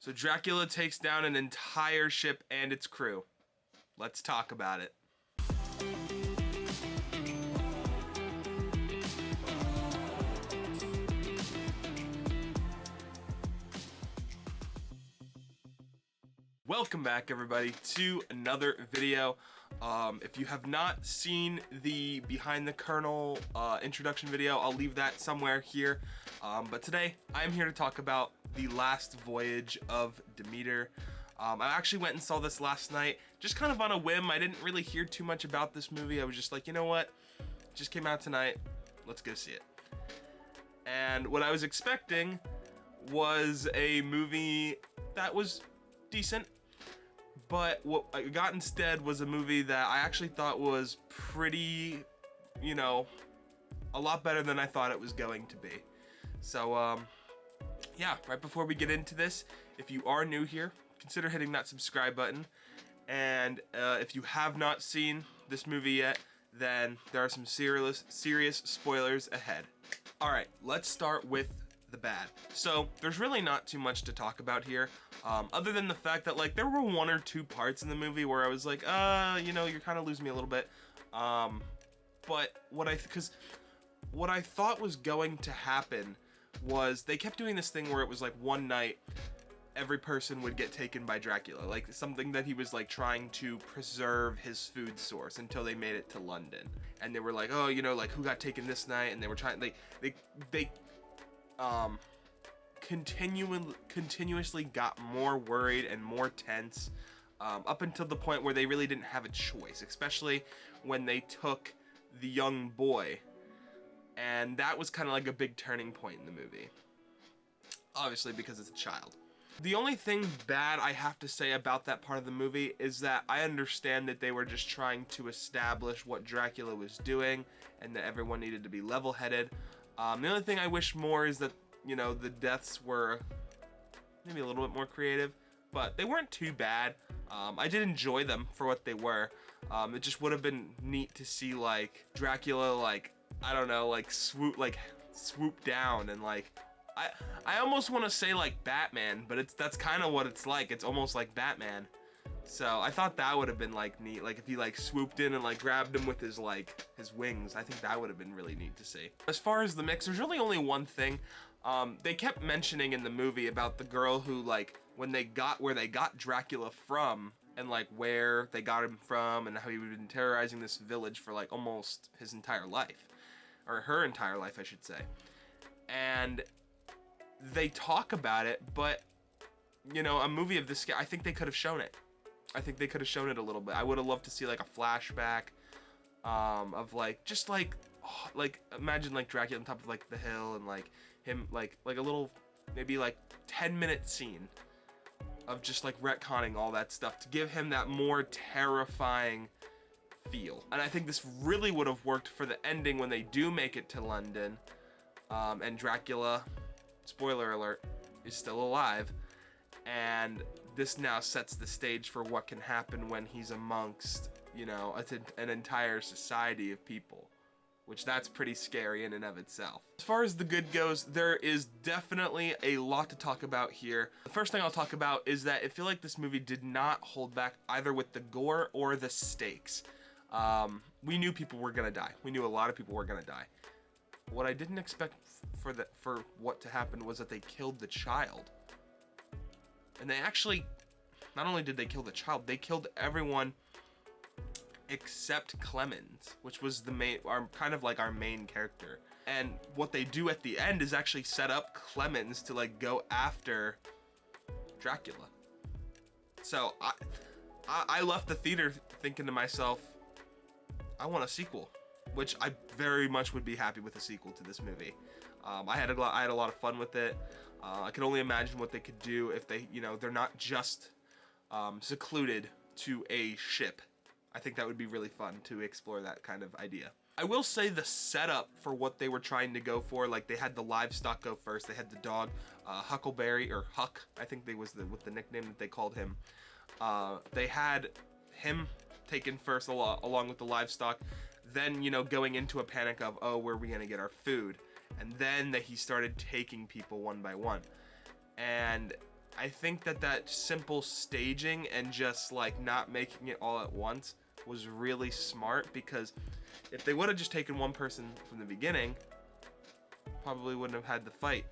So Dracula takes down an entire ship and its crew. Let's talk about it. Welcome back, everybody, to another video. If you have not seen the Behind the Kernel introduction video, I'll leave that somewhere here. But today, I'm here to talk about the Last Voyage of Demeter. I actually went and saw this last night, just kind of on a whim. I didn't really hear too much about this movie. I was just like, you know what? It just came out tonight. Let's go see it. And what I was expecting was a movie that was decent. But what I got instead was a movie that I actually thought was pretty, you know, a lot better than I thought it was going to be. So, yeah, right before we get into this, if you are new here, consider hitting that subscribe button. And if you have not seen this movie yet, then there are some serious spoilers ahead. Alright, let's start with the bad. So, there's really not too much to talk about here. Other than the fact that, like, there were one or two parts in the movie where I was like, you know, you're kind of losing me a little bit. But what I thought was going to happen was they kept doing this thing where it was like one night every person would get taken by Dracula, like something that he was like trying to preserve his food source until they made it to London. And they were like, oh, you know, like who got taken this night? And they were trying, they continuously got more worried and more tense up until the point where they really didn't have a choice, especially when they took the young boy. And that was kind of like a big turning point in the movie, obviously because it's a child. The only thing bad I have to say about that part of the movie is that I understand that they were just trying to establish what Dracula was doing and that everyone needed to be level-headed. The only thing I wish more is that, you know, the deaths were maybe a little bit more creative, but they weren't too bad. I did enjoy them for what they were. It just would have been neat to see, like, Dracula, like, I don't know, like swoop down and like, I almost want to say like Batman, but that's kind of what it's like. It's almost like Batman. So I thought that would have been like neat, like if he like swooped in and like grabbed him with his wings. I think that would have been really neat to see. As far as the mix, there's really only one thing. They kept mentioning in the movie about the girl who, like, when they got where they got Dracula from and like where they got him from and how he had been terrorizing this village for like almost his entire life. Or her entire life, I should say. And they talk about it, but, you know, a movie of this scale, I think they could have shown it. I think they could have shown it a little bit. I would have loved to see, like, a flashback of, like, just, like, oh, like, imagine, like, Dracula on top of, like, the hill and, like, him, like a little, maybe, like, 10-minute scene of just, like, retconning all that stuff to give him that more terrifying feel. And I think this really would have worked for the ending when they do make it to London, and Dracula, spoiler alert, is still alive, and this now sets the stage for what can happen when he's amongst, you know, an entire society of people, which that's pretty scary in and of itself. As far as the good goes, there is definitely a lot to talk about here. The first thing I'll talk about is that I feel like this movie did not hold back either with the gore or the stakes. We knew people were gonna die. We knew a lot of people were gonna die. What I didn't expect for what to happen was that they killed the child. And they actually, not only did they kill the child, they killed everyone except Clemens, which was kind of like our main character. And what they do at the end is actually set up Clemens to like go after Dracula. So I left the theater thinking to myself, I want a sequel, which I very much would be happy with a sequel to this movie. I had a lot of fun with it. I can only imagine what they could do if they, you know, they're not just secluded to a ship. I think that would be really fun to explore that kind of idea. I will say the setup for what they were trying to go for, like they had the livestock go first. They had the dog, Huckleberry, or Huck, I think they was with the nickname that they called him. They had him taken first along with the livestock, then, you know, going into a panic of, oh, where are we gonna get our food? And then he started taking people one by one. And I think that simple staging and just like not making it all at once was really smart, because if they would have just taken one person from the beginning, probably wouldn't have had the fight.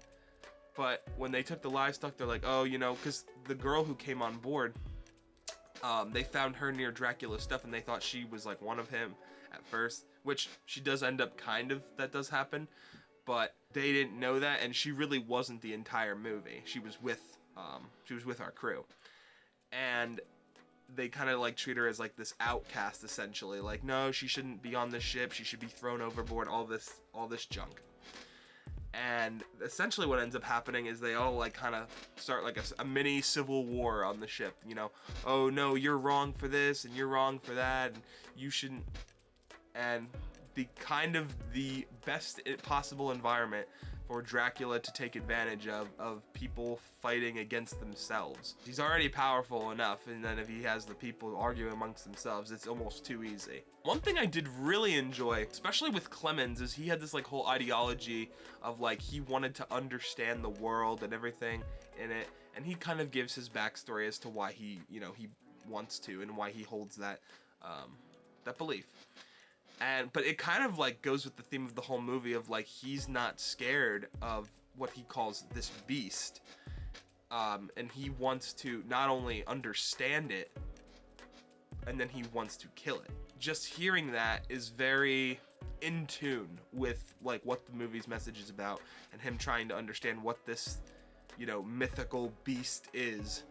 But when they took the livestock, they're like, oh, you know, because the girl who came on board, they found her near Dracula's stuff, and they thought she was like one of him at first, which she does end up kind of, that does happen, but they didn't know that, and she really wasn't the entire movie. She was with our crew, and they kind of like treat her as like this outcast, essentially. Like, no, she shouldn't be on this ship. She should be thrown overboard. All this junk. And essentially what ends up happening is they all like kind of start like a mini civil war on the ship, you know. Oh no, you're wrong for this and you're wrong for that, and you shouldn't. And the kind of the best possible environment for Dracula to take advantage of people fighting against themselves. He's already powerful enough, and then if he has the people arguing amongst themselves, it's almost too easy. One thing I did really enjoy, especially with Clemens, is he had this like whole ideology of like he wanted to understand the world and everything in it, and he kind of gives his backstory as to why he, you know, he wants to and why he holds that that belief. But it kind of like goes with the theme of the whole movie of like he's not scared of what he calls this beast, and he wants to not only understand it, and then he wants to kill it. Just hearing that is very in tune with like what the movie's message is about, and him trying to understand what this, you know, mythical beast is.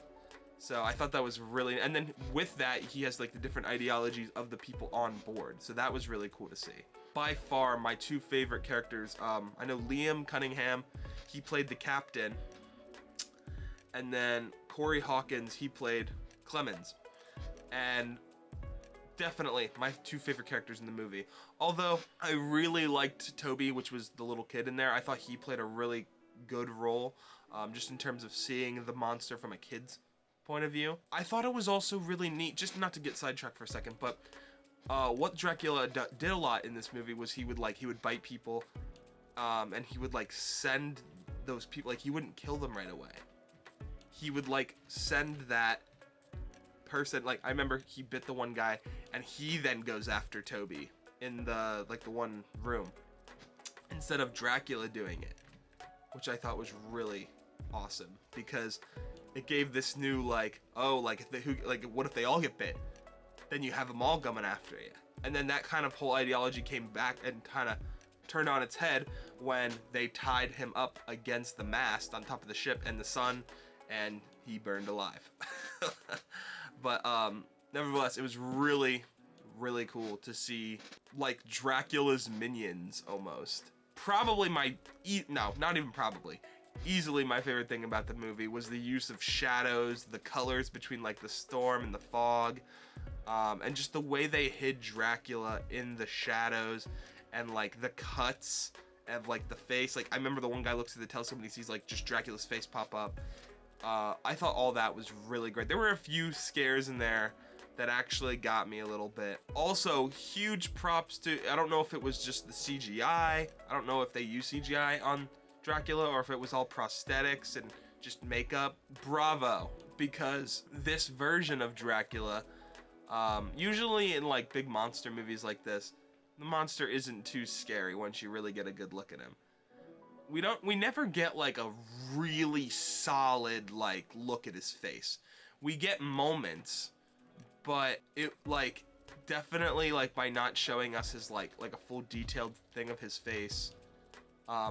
So I thought that was really, and then with that, he has like the different ideologies of the people on board. So that was really cool to see. By far, my two favorite characters, I know Liam Cunningham, he played the captain. And then Corey Hawkins, he played Clemens. And definitely my two favorite characters in the movie. Although I really liked Toby, which was the little kid in there. I thought he played a really good role, just in terms of seeing the monster from a kid's point of view. I thought it was also really neat, just not to get sidetracked for a second, but what Dracula did a lot in this movie was he would bite people, and he would like send those people, like he wouldn't kill them right away. He would like send that person, like I remember he bit the one guy and he then goes after Toby in the like the one room instead of Dracula doing it, which I thought was really awesome, because it gave this new like, oh, like what if they all get bit? Then you have them all coming after you. And then that kind of whole ideology came back and kind of turned on its head when they tied him up against the mast on top of the ship and the sun, and he burned alive. But nevertheless, it was really, really cool to see like Dracula's minions almost. Probably not even probably. Easily my favorite thing about the movie was the use of shadows, the colors between like the storm and the fog, and just the way they hid Dracula in the shadows, and like the cuts of like the face. Like I remember the one guy looks through the telescope and he sees like just Dracula's face pop up. I thought all that was really great. There were a few scares in there that actually got me a little bit. Also, huge props to, I don't know if it was just the CGI. I don't know if they use CGI on Dracula or if it was all prosthetics and just makeup. Bravo, because this version of Dracula, usually in like big monster movies like this, the monster isn't too scary once you really get a good look at him. We never get like a really solid like look at his face. We get moments, but it like definitely like by not showing us his like a full detailed thing of his face,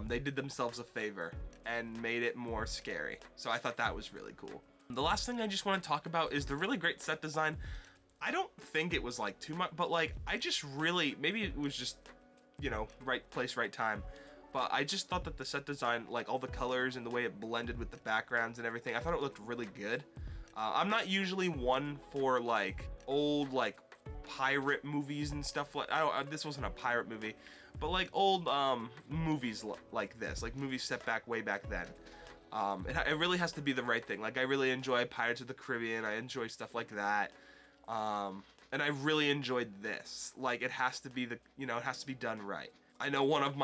they did themselves a favor and made it more scary. So I thought that was really cool. The last thing I just want to talk about is the really great set design. I don't think it was like too much, but like I just really, maybe it was just, you know, right place, right time. But I just thought that the set design, like all the colors and the way it blended with the backgrounds and everything, I thought it looked really good. I'm not usually one for like old like pirate movies and stuff like, this wasn't a pirate movie, but like old movies like this, like movies set back way back then. It really has to be the right thing. Like I really enjoy Pirates of the Caribbean. I enjoy stuff like that. And I really enjoyed this. Like it has to be it has to be done right. I know one of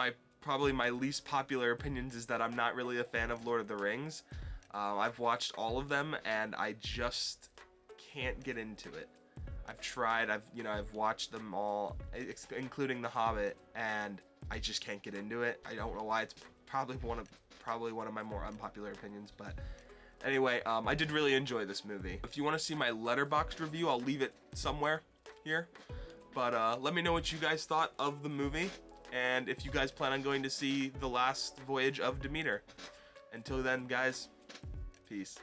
probably my least popular opinions is that I'm not really a fan of Lord of the Rings. I've watched all of them, and I just can't get into it. I've tried. I've watched them all, including The Hobbit, and I just can't get into it. I don't know why. It's probably one of my more unpopular opinions, but anyway, I did really enjoy this movie. If you want to see my Letterboxd review, I'll leave it somewhere here. But let me know what you guys thought of the movie, and if you guys plan on going to see The Last Voyage of Demeter. Until then, guys, peace.